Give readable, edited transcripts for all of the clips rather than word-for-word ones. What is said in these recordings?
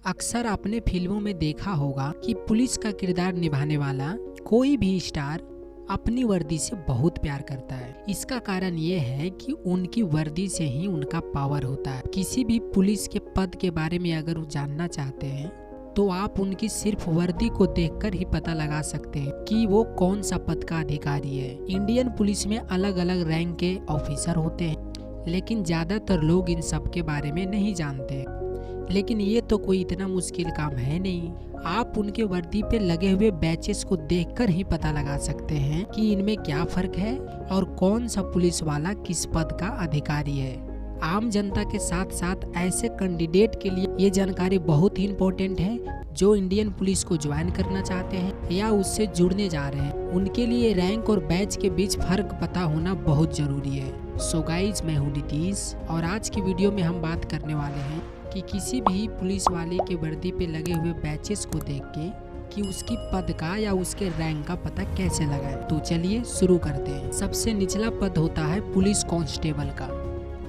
अक्सर आपने फिल्मों में देखा होगा कि पुलिस का किरदार निभाने वाला कोई भी स्टार अपनी वर्दी से बहुत प्यार करता है। इसका कारण ये है कि उनकी वर्दी से ही उनका पावर होता है। किसी भी पुलिस के पद के बारे में अगर वो जानना चाहते हैं तो आप उनकी सिर्फ वर्दी को देखकर ही पता लगा सकते हैं कि वो कौन सा पद का अधिकारी है। इंडियन पुलिस में अलग अलग रैंक के ऑफिसर होते हैं, लेकिन ज्यादातर लोग इन सब के बारे में नहीं जानते। लेकिन ये तो कोई इतना मुश्किल काम है नहीं। आप उनके वर्दी पे लगे हुए बैचेस को देखकर ही पता लगा सकते हैं कि इनमें क्या फर्क है और कौन सा पुलिस वाला किस पद का अधिकारी है। आम जनता के साथ साथ ऐसे कैंडिडेट के लिए ये जानकारी बहुत ही इम्पोर्टेंट है जो इंडियन पुलिस को ज्वाइन करना चाहते हैं या उससे जुड़ने जा रहे हैं। उनके लिए रैंक और बैच के बीच फर्क पता होना बहुत जरूरी है। सो गाइज, मैं हूँ नीतीश और आज की वीडियो में हम बात करने वाले हैं कि किसी भी पुलिस वाले के वर्दी पे लगे हुए बैचेस को देख के कि उसकी पद का या उसके रैंक का पता कैसे लगाए। तो चलिए शुरू करते हैं। सबसे निचला पद होता है पुलिस कांस्टेबल का।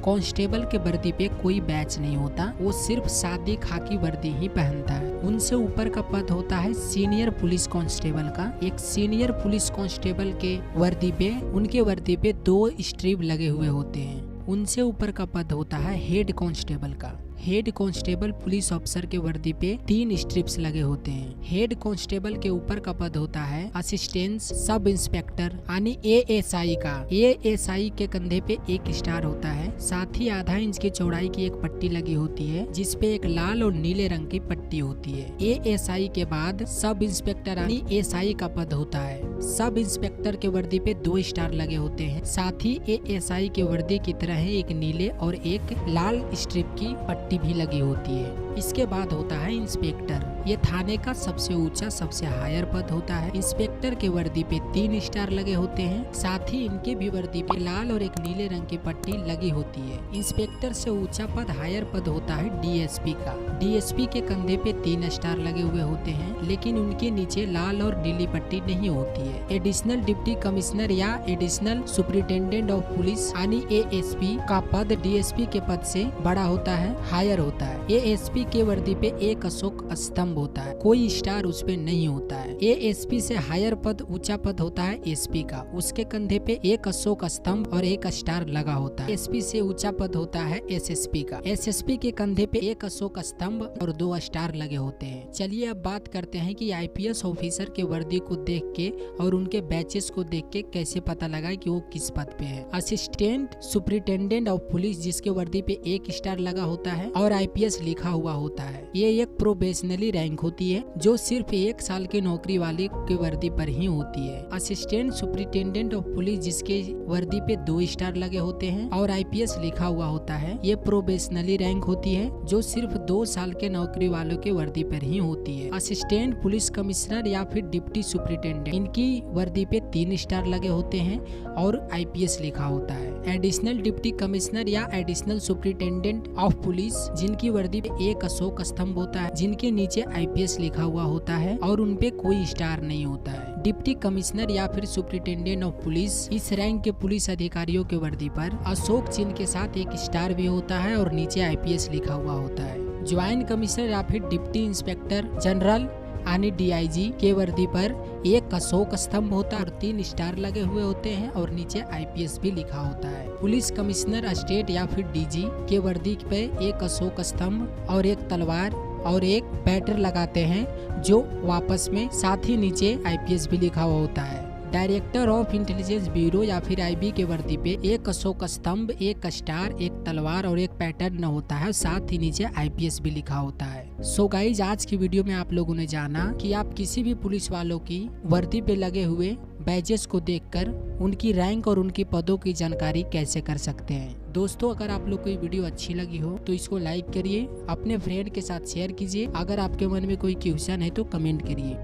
कांस्टेबल के वर्दी पे कोई बैच नहीं होता, वो सिर्फ सादी खाकी वर्दी ही पहनता है। उनसे ऊपर का पद होता है सीनियर पुलिस कांस्टेबल का। एक सीनियर पुलिस कांस्टेबल के वर्दी पे उनके वर्दी पे 2 स्ट्रिप लगे हुए होते हैं। उनसे ऊपर का पद होता है हेड कांस्टेबल का। हेड कांस्टेबल पुलिस ऑफिसर के वर्दी पे 3 स्ट्रिप्स लगे होते हैं। हेड कांस्टेबल के ऊपर का पद होता है असिस्टेंट सब इंस्पेक्टर यानी ASI का। ASI के कंधे पे 1 स्टार होता है, साथ ही आधा इंच की चौड़ाई की एक पट्टी लगी होती है जिसपे एक लाल और नीले रंग की पट्टी होती है। ASI के बाद सब इंस्पेक्टर यानी SI का पद होता है। सब इंस्पेक्टर के वर्दी पे 2 स्टार लगे होते हैं, साथ ही ASI के वर्दी की तरह एक नीले और एक लाल स्ट्रिप की पट्टी भी लगी होती है। इसके बाद होता है इंस्पेक्टर। ये थाने का सबसे ऊंचा सबसे हायर पद होता है। इंस्पेक्टर के वर्दी पे 3 स्टार लगे होते हैं, साथ ही इनके भी वर्दी पे लाल और एक नीले रंग की पट्टी लगी होती है। इंस्पेक्टर से ऊंचा पद हायर पद होता है DSP का। DSP के कंधे पे 3 स्टार लगे हुए होते हैं, लेकिन उनके नीचे लाल और नीली पट्टी नहीं होती है। एडिशनल डिप्टी कमिश्नर या एडिशनल सुपरिटेंडेंट ऑफ पुलिस यानी ASP का पद DSP के पद से बड़ा होता है, हायर होता है। ASP के वर्दी पे एक अशोक स्तंभ होता है, कोई स्टार उस पे नहीं होता है। ASP से हायर पद ऊंचा पद होता है SP का। उसके कंधे पे एक अशोक स्तंभ और एक स्टार लगा होता है। SP से ऊंचा पद होता है SSP का। SSP के कंधे पे एक अशोक स्तंभ और 2 स्टार लगे होते हैं। चलिए अब बात करते हैं कि IPS ऑफिसर के वर्दी को देख के और उनके बैचेस को देख के कैसे पता लगाए कि वो किस पद पे है। असिस्टेंट सुपरिटेंडेंट ऑफ पुलिस जिसके वर्दी पे 1 स्टार लगा होता है और IPS लिखा हुआ होता है। ये एक प्रोबेशनरी रैंक होती है जो सिर्फ 1 साल की नौकरी वाले के वर्दी पर ही होती है। असिस्टेंट सुपरिटेंडेंट ऑफ पुलिस जिसके वर्दी पे 2 स्टार लगे होते हैं और IPS लिखा हुआ होता है, ये प्रोबेशनरी रैंक होती है जो सिर्फ 2 साल के नौकरी वालों के वर्दी पर ही होती है। असिस्टेंट पुलिस कमिश्नर या फिर डिप्टी सुपरिटेंडेंट इनकी वर्दी पे 3 स्टार लगे होते हैं और IPS लिखा होता है। एडिशनल डिप्टी कमिश्नर या एडिशनल सुपरिटेंडेंट ऑफ पुलिस जिनकी वर्दी पे 1 अशोक स्तंभ होता है, जिनके नीचे IPS लिखा हुआ होता है और उनपे कोई स्टार नहीं होता है। डिप्टी कमिश्नर या फिर सुपरिटेंडेंट ऑफ पुलिस इस रैंक के पुलिस अधिकारियों के वर्दी पर अशोक चिन्ह के साथ 1 स्टार भी होता है और नीचे IPS लिखा हुआ होता है। ज्वाइंट कमिश्नर या फिर डिप्टी इंस्पेक्टर जनरल यानी DIG के वर्दी पर 1 अशोक स्तंभ होता है और 3 स्टार लगे हुए होते हैं और नीचे IPS भी लिखा होता है। पुलिस कमिश्नर स्टेट या फिर DG के वर्दी पे 1 अशोक स्तंभ और 1 तलवार और 1 बैटर लगाते हैं जो वापस में, साथ ही नीचे IPS भी लिखा हुआ होता है। डायरेक्टर ऑफ इंटेलिजेंस ब्यूरो या फिर IB के वर्दी पे 1 अशोक स्तंभ, 1 स्टार, 1 तलवार और 1 पैटर्न होता है, साथ ही नीचे IPS भी लिखा होता है। सो गाइज, आज की वीडियो में आप लोगों ने जाना कि आप किसी भी पुलिस वालों की वर्दी पे लगे हुए बैजेस को देखकर उनकी रैंक और उनकी पदों की जानकारी कैसे कर सकते हैं। दोस्तों, अगर आप लोग को ये वीडियो अच्छी लगी हो तो इसको लाइक करिए, अपने फ्रेंड के साथ शेयर कीजिए। अगर आपके मन में कोई क्वेश्चन है तो कमेंट करिए।